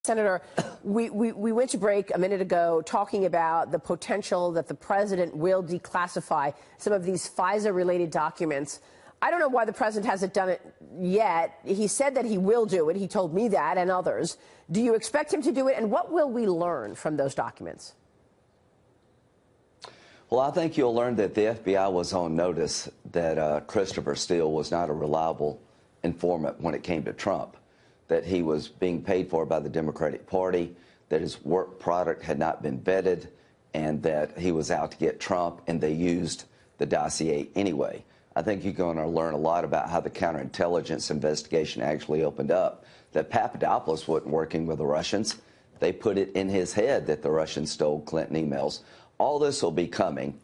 Senator, we went to break a minute ago talking about the potential that the president will declassify some of these FISA-related documents. I don't know why the president hasn't done it yet. He said that he will do it. He told me that and others. Do you expect him to do it? And what will we learn from those documents? Well, I think you'll learn that the FBI was on notice that Christopher Steele was not a reliable informant when it came to Trump, that he was being paid for by the Democratic Party, that his work product had not been vetted, and that he was out to get Trump, and they used the dossier anyway. I think you're going to learn a lot about how the counterintelligence investigation actually opened up, that Papadopoulos wasn't working with the Russians. They put it in his head that the Russians stole Clinton emails. All this will be coming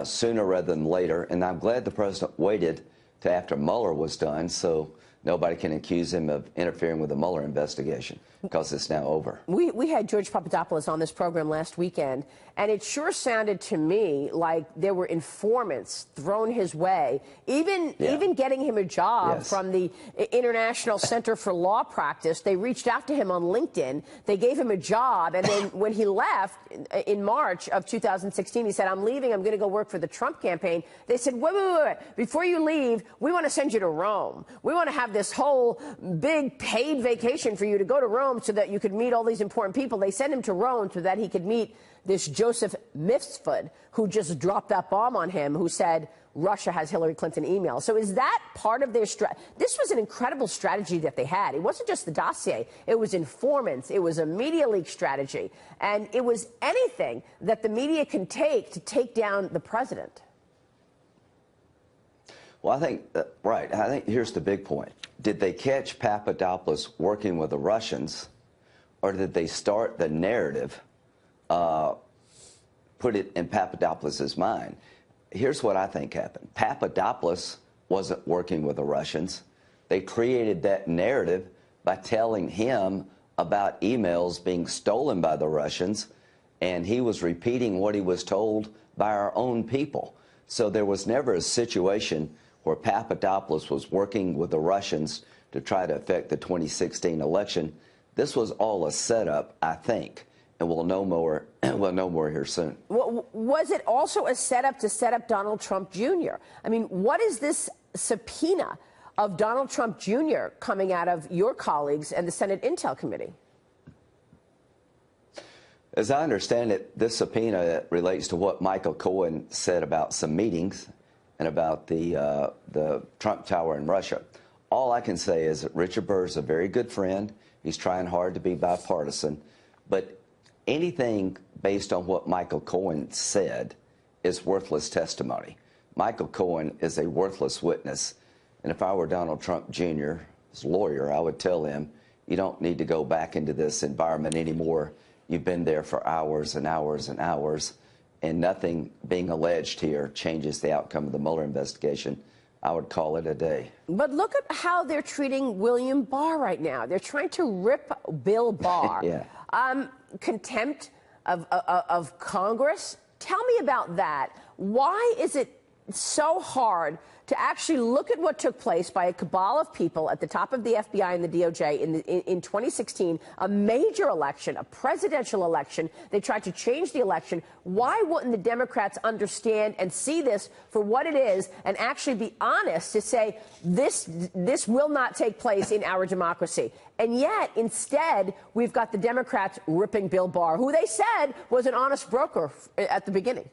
sooner rather than later, and I'm glad the president waited to after Mueller was done so nobody can accuse him of interfering with the Mueller investigation, because it's now over. We had George Papadopoulos on this program last weekend, and it sure sounded to me like there were informants thrown his way, even getting him a job from the International Center for Law Practice. They reached out to him on LinkedIn. They gave him a job, and then when he left in March of 2016, he said, "I'm leaving. I'm going to go work for the Trump campaign." They said, wait. Before you leave, we want to send you to Rome. We want to have this whole big paid vacation for you to go to Rome so that you could meet all these important people. They sent him to Rome so that he could meet this Joseph Mifsud, who just dropped that bomb on him, who said Russia has Hillary Clinton emails. So is that part of their strategy? This was an incredible strategy that they had. It wasn't just the dossier. It was informants. It was a media leak strategy. And it was anything that the media can take to take down the president. Well, I think, right. I think here's the big point. Did they catch Papadopoulos working with the Russians, or did they start the narrative, put it in Papadopoulos' mind? Here's what I think happened. Papadopoulos wasn't working with the Russians. They created that narrative by telling him about emails being stolen by the Russians, and he was repeating what he was told by our own people. So there was never a situation where Papadopoulos was working with the Russians to try to affect the 2016 election. This was all a setup, I think, and we'll know more. We'll know more here soon. Was it also a setup to set up Donald Trump Jr.? I mean, what is this subpoena of Donald Trump Jr. coming out of your colleagues and the Senate Intel Committee? As I understand it, this subpoena relates to what Michael Cohen said about some meetings and about the Trump Tower in Russia. All I can say is that Richard Burr is a very good friend. He's trying hard to be bipartisan. But anything based on what Michael Cohen said is worthless testimony. Michael Cohen is a worthless witness. And if I were Donald Trump Jr.'s lawyer, I would tell him, you don't need to go back into this environment anymore. You've been there for hours and hours and hours, and nothing being alleged here changes the outcome of the Mueller investigation. I would call it a day. But look at how they're treating William Barr right now. They're trying to rip Bill Barr. Contempt of Congress. Tell me about that. Why is it so hard to actually look at what took place by a cabal of people at the top of the FBI and the DOJ in 2016, a major election, a presidential election? They tried to change the election. Why wouldn't the Democrats understand and see this for what it is and actually be honest to say this will not take place in our democracy? And yet, instead, we've got the Democrats ripping Bill Barr, who they said was an honest broker at the beginning.